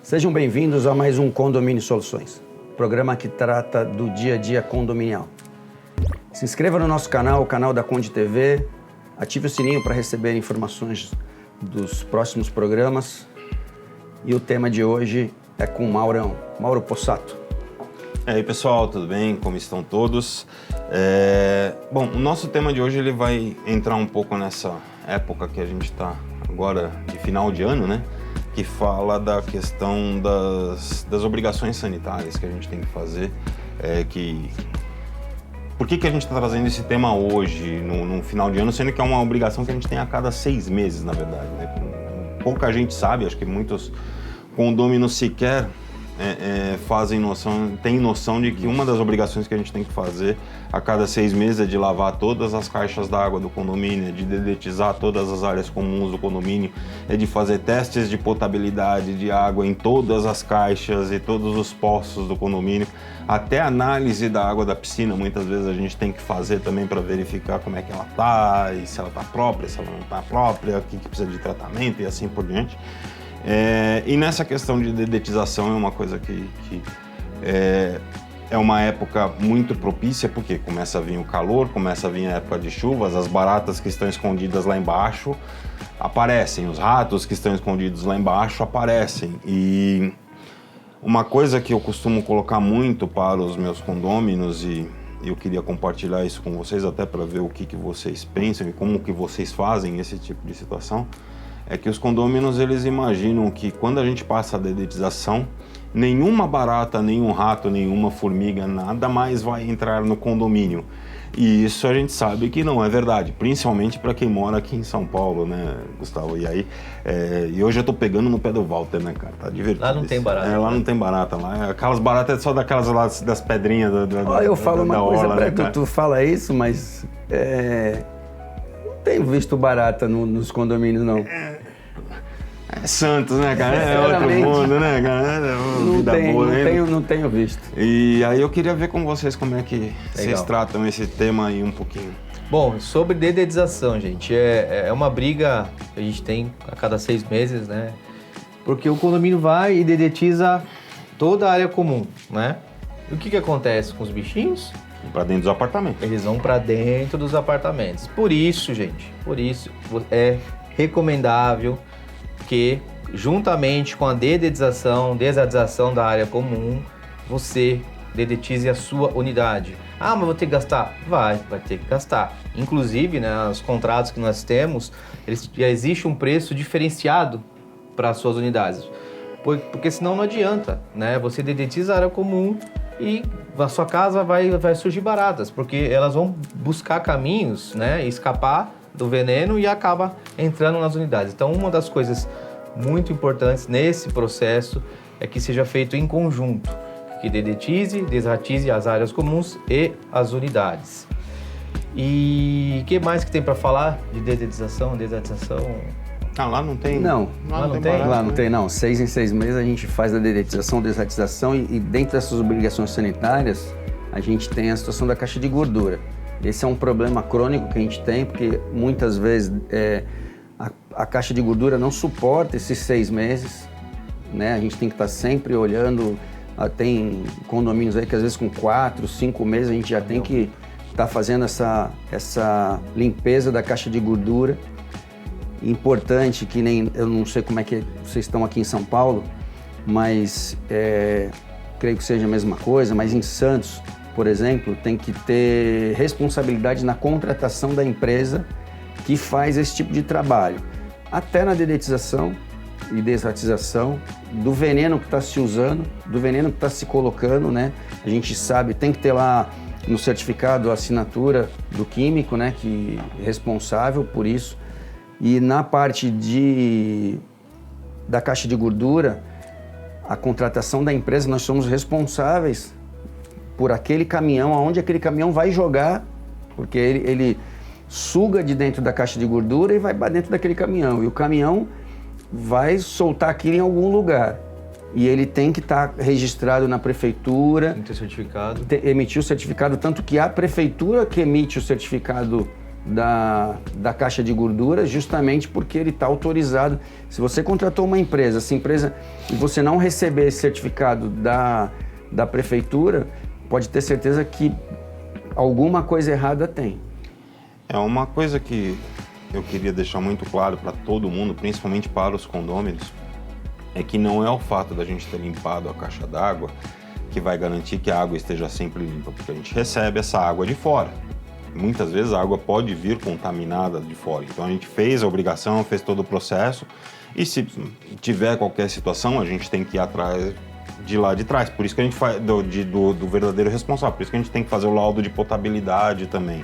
Sejam bem-vindos a mais um Condomínio Soluções, programa que trata do dia a dia condominial. Se inscreva no nosso canal, o canal da Conde TV, ative o sininho para receber informações dos próximos programas. E o tema de hoje é com o Mauro Possato. E aí, pessoal, tudo bem? Como estão todos? Bom, o nosso tema de hoje ele vai entrar um pouco nessa época que a gente está agora de final de ano, né? Que fala da questão das obrigações sanitárias que a gente tem que fazer. Por que a gente está trazendo esse tema hoje, no final de ano, sendo que é uma obrigação que a gente tem a cada 6 meses, na verdade, né? Pouca gente sabe, acho que muitos condôminos sequer tem noção de que uma das obrigações que a gente tem que fazer a cada 6 meses é de lavar todas as caixas d'água do condomínio, é de dedetizar todas as áreas comuns do condomínio, é de fazer testes de potabilidade de água em todas as caixas e todos os poços do condomínio, até análise da água da piscina, muitas vezes a gente tem que fazer também para verificar como é que ela está, e se ela está própria, se ela não está própria, o que precisa de tratamento e assim por diante. E nessa questão de dedetização é uma coisa que é uma época muito propícia, porque começa a vir o calor, começa a vir a época de chuvas, as baratas que estão escondidas lá embaixo aparecem, os ratos que estão escondidos lá embaixo aparecem. E uma coisa que eu costumo colocar muito para os meus condôminos, e eu queria compartilhar isso com vocês até para ver o que vocês pensam e como que vocês fazem esse tipo de situação, é que os condôminos, eles imaginam que quando a gente passa a dedetização, nenhuma barata, nenhum rato, nenhuma formiga, nada mais vai entrar no condomínio. E isso a gente sabe que não é verdade, principalmente para quem mora aqui em São Paulo, né, Gustavo? E aí, e hoje eu tô pegando no pé do Walter, né, cara? Tá divertido. Lá não tem barata. Lá não tem barata. Lá, aquelas baratas só daquelas lá das pedrinhas eu falo uma coisa orla, pra né, tu fala isso, mas não tenho visto barata nos condomínios, não. É Santos, né, cara? É outro mundo, né, cara? Não tenho visto. E aí eu queria ver com vocês como é que vocês tratam esse tema aí um pouquinho. Bom, sobre dedetização, gente, é uma briga que a gente tem a cada 6 meses, né? Porque o condomínio vai e dedetiza toda a área comum, né? E o que acontece com os bichinhos? Vão pra dentro dos apartamentos. Eles vão para dentro dos apartamentos. Por isso, gente, é recomendável que, juntamente com a desatização da área comum, você dedetize a sua unidade. Ah, mas vou ter que gastar? Vai ter que gastar. Inclusive, né, os contratos que nós temos, já existe um preço diferenciado para as suas unidades. Porque senão não adianta, né? Você dedetiza a área comum e a sua casa vai surgir baratas, porque elas vão buscar caminhos, né, escapar do veneno e acaba entrando nas unidades. Então, uma das coisas muito importantes nesse processo é que seja feito em conjunto, que desatize as áreas comuns e as unidades. E o que mais que tem para falar de desatização? Lá não tem? Não. Lá não tem? barata, Lá não né? tem, não. 6 em 6 meses a gente faz a dedetização, desatização e dentro dessas obrigações sanitárias a gente tem a situação da caixa de gordura. Esse é um problema crônico que a gente tem, porque muitas vezes a caixa de gordura não suporta esses 6 meses, né? A gente tem que estar sempre olhando, tem condomínios aí que às vezes com 4, 5 meses a gente já tem que estar fazendo essa limpeza da caixa de gordura. Importante que eu não sei como é que vocês estão aqui em São Paulo, mas creio que seja a mesma coisa, mas em Santos, por exemplo, tem que ter responsabilidade na contratação da empresa que faz esse tipo de trabalho. Até na dedetização e desatização, do veneno que está se usando, do veneno que está se colocando, né? A gente sabe, tem que ter lá no certificado a assinatura do químico, né? Que é responsável por isso. E na parte da caixa de gordura, a contratação da empresa, nós somos responsáveis por aquele caminhão, aonde aquele caminhão vai jogar, porque ele suga de dentro da caixa de gordura e vai para dentro daquele caminhão. E o caminhão vai soltar aquilo em algum lugar. E ele tem que estar registrado na prefeitura. Tem que ter certificado. Emitir o certificado, tanto que a prefeitura que emite o certificado da caixa de gordura, justamente porque ele está autorizado. Se você contratou uma empresa, essa empresa, e você não receber esse certificado da prefeitura, pode ter certeza que alguma coisa errada tem. É uma coisa que eu queria deixar muito claro para todo mundo, principalmente para os condôminos, é que não é o fato da gente ter limpado a caixa d'água que vai garantir que a água esteja sempre limpa, porque a gente recebe essa água de fora. Muitas vezes a água pode vir contaminada de fora. Então a gente fez a obrigação, fez todo o processo, e se tiver qualquer situação, a gente tem que ir atrás de lá de trás. Por isso que a gente faz do verdadeiro responsável, por isso que a gente tem que fazer o laudo de potabilidade também.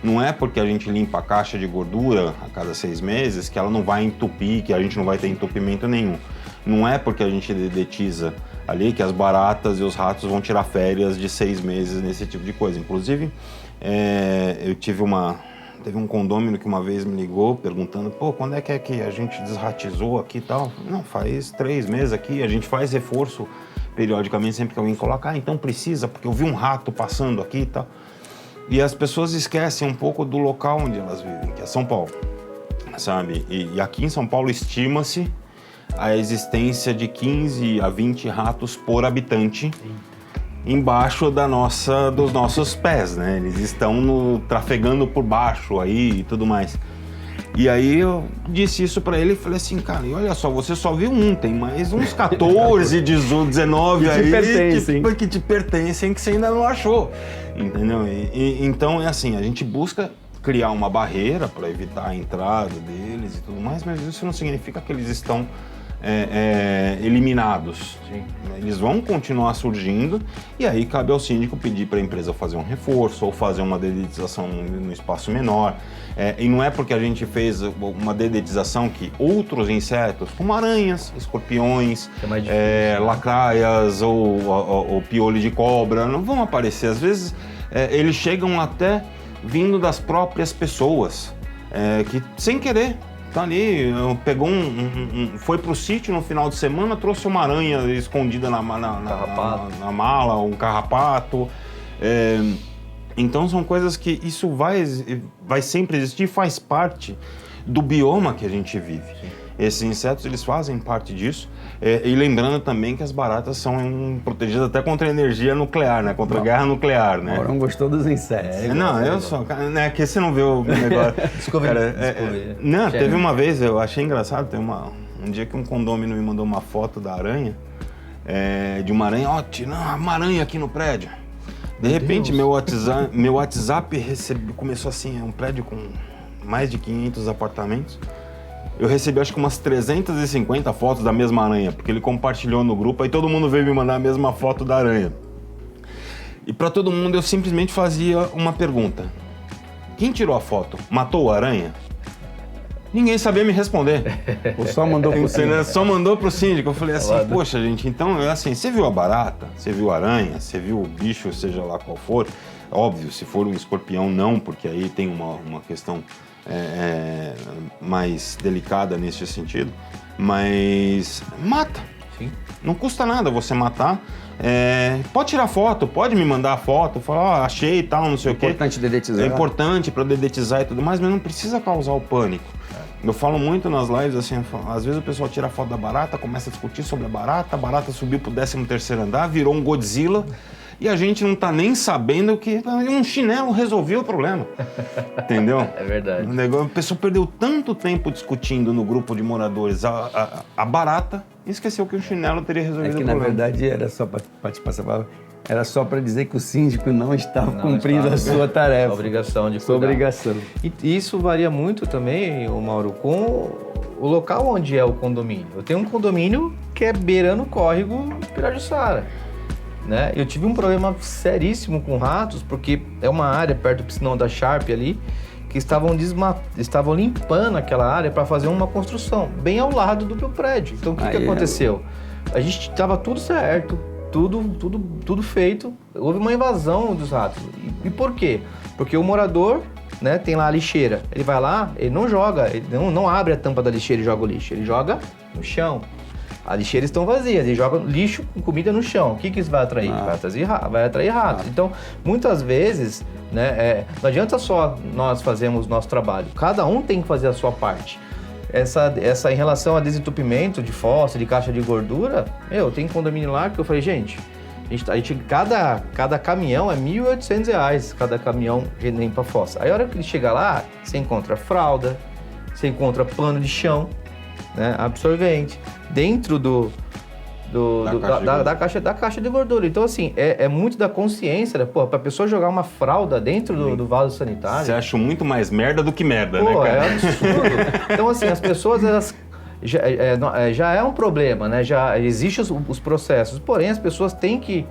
Não é porque a gente limpa a caixa de gordura a cada 6 meses que ela não vai entupir, que a gente não vai ter entupimento nenhum. Não é porque a gente dedetiza ali que as baratas e os ratos vão tirar férias de 6 meses nesse tipo de coisa. Inclusive, eu teve um condômino que uma vez me ligou perguntando, pô, quando é que a gente desratizou aqui e tal? Não, faz 3 meses aqui, a gente faz reforço periodicamente sempre que alguém coloca, então precisa, porque eu vi um rato passando aqui e tal. E as pessoas esquecem um pouco do local onde elas vivem, que é São Paulo, sabe? E aqui em São Paulo estima-se a existência de 15 a 20 ratos por habitante embaixo dos nossos pés, né? Eles estão trafegando por baixo aí e tudo mais. E aí eu disse isso pra ele e falei assim, cara, e olha só, você só viu tem mais uns 14, 19 aí que te pertencem que você ainda não achou, entendeu? Então é assim, a gente busca criar uma barreira para evitar a entrada deles e tudo mais, mas isso não significa que eles estão eliminados. Sim. Eles vão continuar surgindo e aí cabe ao síndico pedir para a empresa fazer um reforço ou fazer uma dedetização no espaço menor. E não é porque a gente fez uma dedetização que outros insetos, como aranhas, escorpiões, lacraias ou piolho de cobra, não vão aparecer. Às vezes eles chegam até vindo das próprias pessoas, que sem querer tá ali, pegou foi pro sítio no final de semana, trouxe uma aranha escondida na mala, um carrapato. Então são coisas que isso vai sempre existir, faz parte do bioma que a gente vive. Sim. Esses insetos, eles fazem parte disso. E lembrando também que as baratas são protegidas até contra a energia nuclear, né? Contra a guerra nuclear, né? Não gostou dos insetos. Eu só... Né, que você não viu o negócio... Descobri. Não, teve uma vez, eu achei engraçado, tem um dia que um condômino me mandou uma foto da aranha, de uma aranha, uma aranha aqui no prédio. De repente, meu WhatsApp começou assim, um prédio com mais de 500 apartamentos. Eu recebi acho que umas 350 fotos da mesma aranha, porque ele compartilhou no grupo, aí todo mundo veio me mandar a mesma foto da aranha. E para todo mundo eu simplesmente fazia uma pergunta. Quem tirou a foto? Matou a aranha? Ninguém sabia me responder. Ou só mandou pro síndico? Só mandou pro síndico. Eu falei assim, poxa gente, então assim, você viu a barata? Você viu a aranha? Você viu o bicho, seja lá qual for? Óbvio, se for um escorpião não, porque aí tem uma questão... mais delicada nesse sentido, mas mata. Sim. Não custa nada você matar. Pode tirar foto, pode me mandar a foto, falar, achei e tal, não sei o quê. É importante dedetizar. É importante para dedetizar e tudo mais, mas não precisa causar o pânico. Eu falo muito nas lives, assim, às vezes o pessoal tira a foto da barata, começa a discutir sobre a barata subiu pro 13º andar, virou um Godzilla. E a gente não tá nem sabendo que um chinelo resolveu o problema. Entendeu? É verdade. A pessoa perdeu tanto tempo discutindo no grupo de moradores a barata e esqueceu que o chinelo teria resolvido o problema. Na verdade, era só para te passar a palavra, era só para dizer que o síndico não estava cumprindo a sua tarefa. A obrigação de cuidar. Sua obrigação. E isso varia muito também, Mauro, com o local onde é o condomínio. Eu tenho um condomínio que é beirando o córrego Pirajussara. Né? Eu tive um problema seríssimo com ratos, porque é uma área perto do piscinão da Sharp ali, que estavam limpando aquela área para fazer uma construção, bem ao lado do meu prédio. Então o que aconteceu? A gente estava tudo certo, tudo feito, houve uma invasão dos ratos. E por quê? Porque o morador, né, tem lá a lixeira, ele vai lá, ele não joga, ele não abre a tampa da lixeira e joga o lixo, ele joga no chão. As lixeiras estão vazias, eles jogam lixo com comida no chão. O que isso vai atrair? Vai atrair ratos. Então, muitas vezes, né, não adianta só nós fazermos nosso trabalho. Cada um tem que fazer a sua parte. Essa em relação a desentupimento de fossa, de caixa de gordura, tem condomínio lá que eu falei, gente, cada caminhão é R$1.800, cada caminhão de limpa fossa. Aí a hora que ele chega lá, você encontra fralda, você encontra pano de chão, né, absorvente, dentro da caixa de gordura. Então, assim, é muito da consciência, né? Pra pessoa jogar uma fralda dentro do vaso sanitário... Você acha muito mais merda do que merda, né, cara? É absurdo. Então, assim, as pessoas, elas... Já é um problema, né? Já existem os processos, porém as pessoas têm que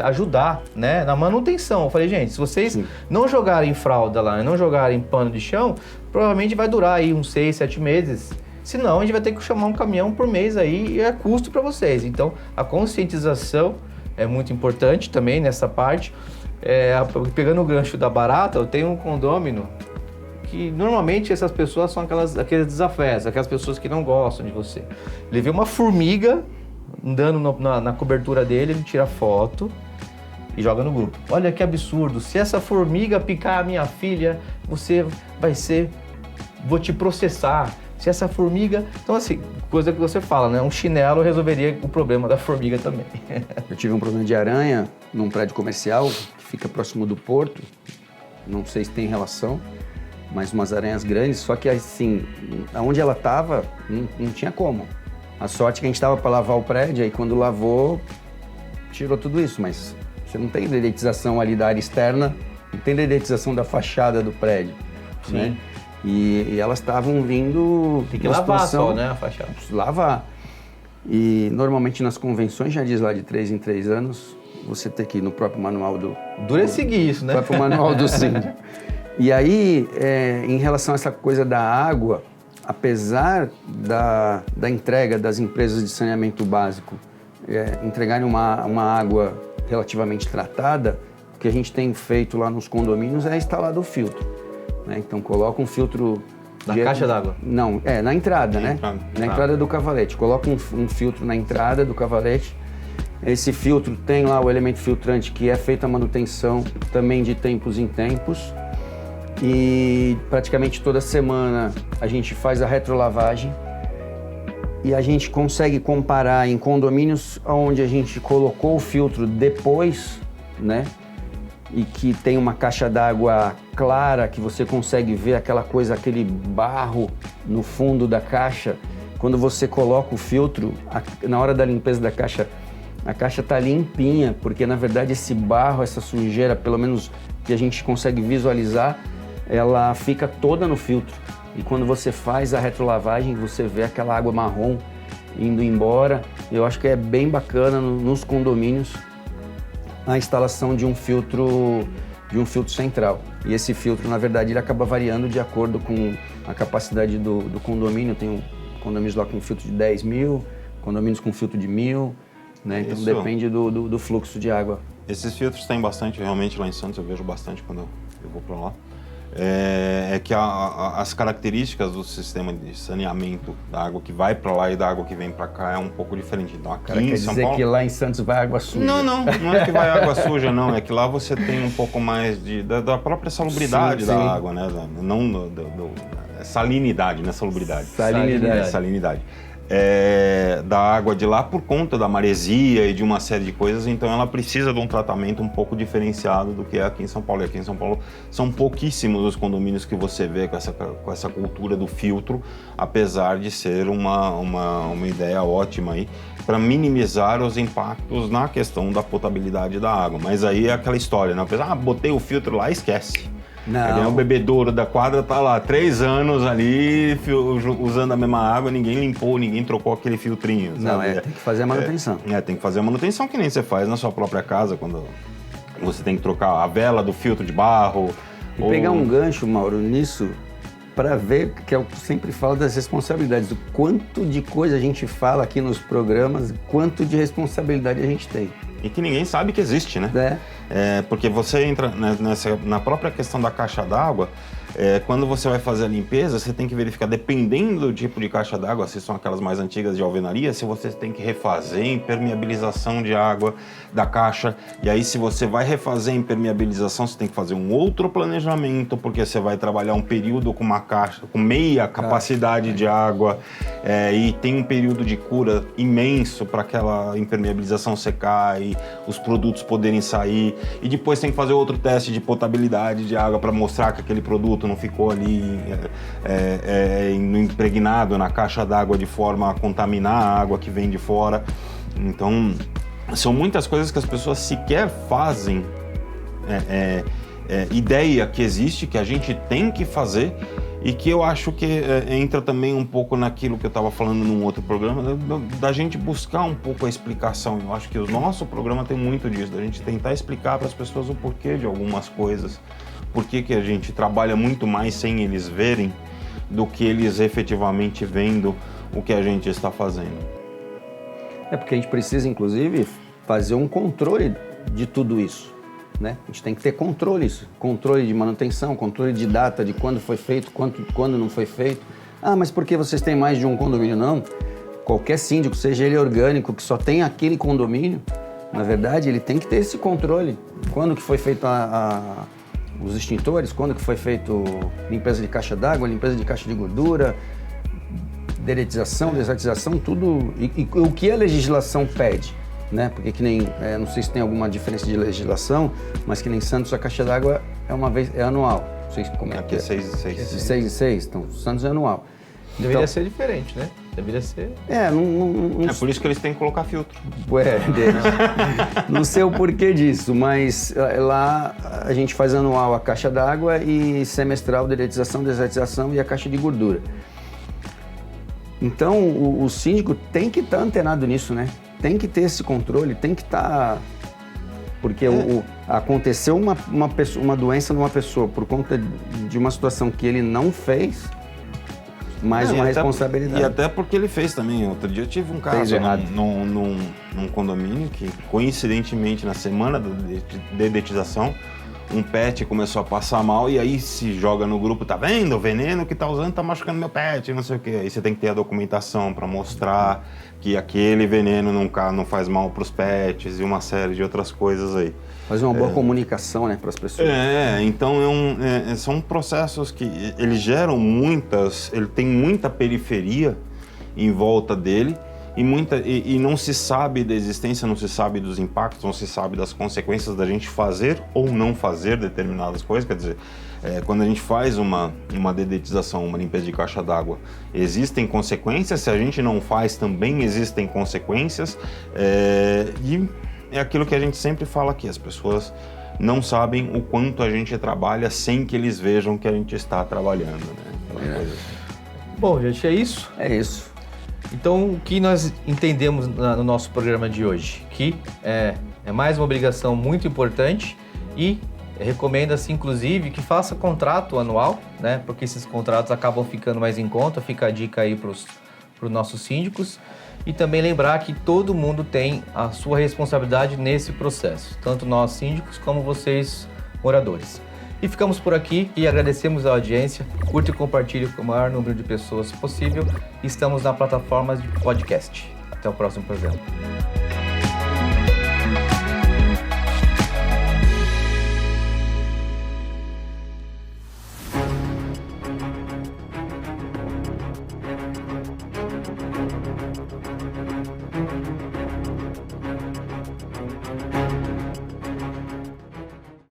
ajudar, né, na manutenção. Eu falei, gente, se vocês não jogarem fralda lá, não jogarem pano de chão, provavelmente vai durar aí uns 6, 7 meses. Senão, a gente vai ter que chamar um caminhão por mês aí e é custo para vocês. Então, a conscientização é muito importante também nessa parte. Pegando o gancho da barata, eu tenho um condômino que normalmente essas pessoas são aqueles desafetos, aquelas pessoas que não gostam de você. Ele vê uma formiga andando na cobertura dele, ele tira foto e joga no grupo. Olha que absurdo, se essa formiga picar a minha filha, vou te processar. Se essa formiga... Então, assim, coisa que você fala, né? Um chinelo resolveria o problema da formiga também. Eu tive um problema de aranha num prédio comercial que fica próximo do porto. Não sei se tem relação, mas umas aranhas grandes. Só que, assim, onde ela estava, não tinha como. A sorte é que a gente estava para lavar o prédio, aí quando lavou, tirou tudo isso. Mas você não tem dedetização ali da área externa, não tem dedetização da fachada do prédio, né? E elas estavam vindo... Tem que lavar só, né, a fachada. Lavar. E normalmente nas convenções já diz lá de 3 em 3 anos, você tem que ir no próprio manual do... Dura é seguir isso, né? No próprio manual do síndico. E aí, em relação a essa coisa da água, apesar da entrega das empresas de saneamento básico entregarem uma água relativamente tratada, o que a gente tem feito lá nos condomínios é instalar o filtro. Né? Então, coloca um filtro... Na caixa d'água? Não, na entrada, né? Na entrada do cavalete. Coloca um filtro na entrada do cavalete. Esse filtro tem lá o elemento filtrante que é feita a manutenção também de tempos em tempos. E praticamente toda semana a gente faz a retrolavagem. E a gente consegue comparar em condomínios onde a gente colocou o filtro depois, né? E que tem uma caixa d'água clara, que você consegue ver aquela coisa, aquele barro no fundo da caixa. Quando você coloca o filtro, na hora da limpeza da caixa, a caixa está limpinha, porque na verdade esse barro, essa sujeira, pelo menos que a gente consegue visualizar, ela fica toda no filtro. E quando você faz a retrolavagem, você vê aquela água marrom indo embora. Eu acho que é bem bacana nos condomínios a instalação de um filtro central. E esse filtro, na verdade, ele acaba variando de acordo com a capacidade do condomínio. Tem condomínios lá com filtro de 10 mil, condomínios com filtro de 1.000, né? Então depende do fluxo de água. Esses filtros tem bastante, realmente, lá em Santos, eu vejo bastante quando eu vou para lá. Que as características do sistema de saneamento da água que vai para lá e da água que vem para cá é um pouco diferente. Então, aqui em São Paulo... que lá em Santos vai água suja. Não é que vai água suja, não. É que lá você tem um pouco mais da própria salubridade da água, né? Não salinidade, né? Salubridade. Salinidade. Da água de lá por conta da maresia e de uma série de coisas, então ela precisa de um tratamento um pouco diferenciado do que é aqui em São Paulo. E aqui em São Paulo são pouquíssimos os condomínios que você vê com essa cultura do filtro, apesar de ser uma ideia ótima aí para minimizar os impactos na questão da potabilidade da água. Mas aí é aquela história, né? Botei o filtro lá, esquece. Não. O bebedouro da quadra tá lá 3 anos ali usando a mesma água, ninguém limpou, ninguém trocou aquele filtrinho. Não, tem que fazer a manutenção. Tem que fazer a manutenção que nem você faz na sua própria casa, quando você tem que trocar a vela do filtro de barro. E pegar um gancho, Mauro, nisso, para ver, que eu sempre falo das responsabilidades, do quanto de coisa a gente fala aqui nos programas, quanto de responsabilidade a gente tem. E que ninguém sabe que existe, né? Porque você entra na própria questão da caixa d'água, quando você vai fazer a limpeza, você tem que verificar, dependendo do tipo de caixa d'água, se são aquelas mais antigas de alvenaria, se você tem que refazer a impermeabilização de água da caixa. E aí, se você vai refazer a impermeabilização, você tem que fazer um outro planejamento, porque você vai trabalhar um período com uma caixa com meia capacidade de água, e tem um período de cura imenso para aquela impermeabilização secar e os produtos poderem sair. E depois tem que fazer outro teste de potabilidade de água para mostrar que aquele produto não ficou ali impregnado na caixa d'água de forma a contaminar a água que vem de fora. Então, são muitas coisas que as pessoas sequer fazem ideia que existe, que a gente tem que fazer, e que eu acho que entra também um pouco naquilo que eu estava falando num outro programa, da gente buscar um pouco a explicação. Eu acho que o nosso programa tem muito disso, da gente tentar explicar para as pessoas o porquê de algumas coisas, por que a gente trabalha muito mais sem eles verem do que eles efetivamente vendo o que a gente está fazendo. Porque a gente precisa, inclusive, fazer um controle de tudo isso, né? A gente tem que ter controle disso, controle de manutenção, controle de data, de quando foi feito, quando não foi feito. Mas por que vocês têm mais de um condomínio? Não. Qualquer síndico, seja ele orgânico, que só tem aquele condomínio, na verdade, ele tem que ter esse controle. Quando que foi feito os extintores, quando que foi feito limpeza de caixa d'água, limpeza de caixa de gordura, deretização, desatização, tudo. E o que a legislação pede, né? Porque que nem, não sei se tem alguma diferença de legislação, mas que nem Santos a caixa d'água é anual. Não sei como é que é. Aqui é 6 em 6. De 6 em 6, então Santos é anual. Deveria ser diferente, né? Deveria ser... Não É por isso que eles têm que colocar filtro. Não sei o porquê disso, mas lá a gente faz anual a caixa d'água e semestral deretização, desatização e a caixa de gordura. Então o síndico tem que estar antenado nisso, né? Tem que ter esse controle, tem que estar... Porque aconteceu uma doença numa pessoa por conta de uma situação que ele não fez... mais uma responsabilidade. E até porque ele fez também. Outro dia eu tive um caso num condomínio que, coincidentemente, na semana da dedetização, um pet começou a passar mal e aí se joga no grupo, tá vendo? O veneno que tá usando tá machucando meu pet, não sei o quê. Aí você tem que ter a documentação para mostrar que aquele veneno não faz mal pros pets e uma série de outras coisas aí. Fazer uma boa comunicação, né, para as pessoas. Então são processos que eles geram ele tem muita periferia em volta dele e não se sabe da existência, não se sabe dos impactos, não se sabe das consequências da gente fazer ou não fazer determinadas coisas. Quer dizer, quando a gente faz uma dedetização, uma limpeza de caixa d'água, existem consequências. Se a gente não faz, também existem consequências. E é aquilo que a gente sempre fala aqui, as pessoas não sabem o quanto a gente trabalha sem que eles vejam que a gente está trabalhando, né? Bom, gente, é isso? É isso. Então, o que nós entendemos no nosso programa de hoje? Que é mais uma obrigação muito importante e recomenda-se, inclusive, que faça contrato anual, né? Porque esses contratos acabam ficando mais em conta, fica a dica aí para os nossos síndicos. E também lembrar que todo mundo tem a sua responsabilidade nesse processo, tanto nós síndicos como vocês moradores. E ficamos por aqui e agradecemos a audiência. Curte e compartilhe com o maior número de pessoas possível. Estamos na plataforma de podcast. Até o próximo programa.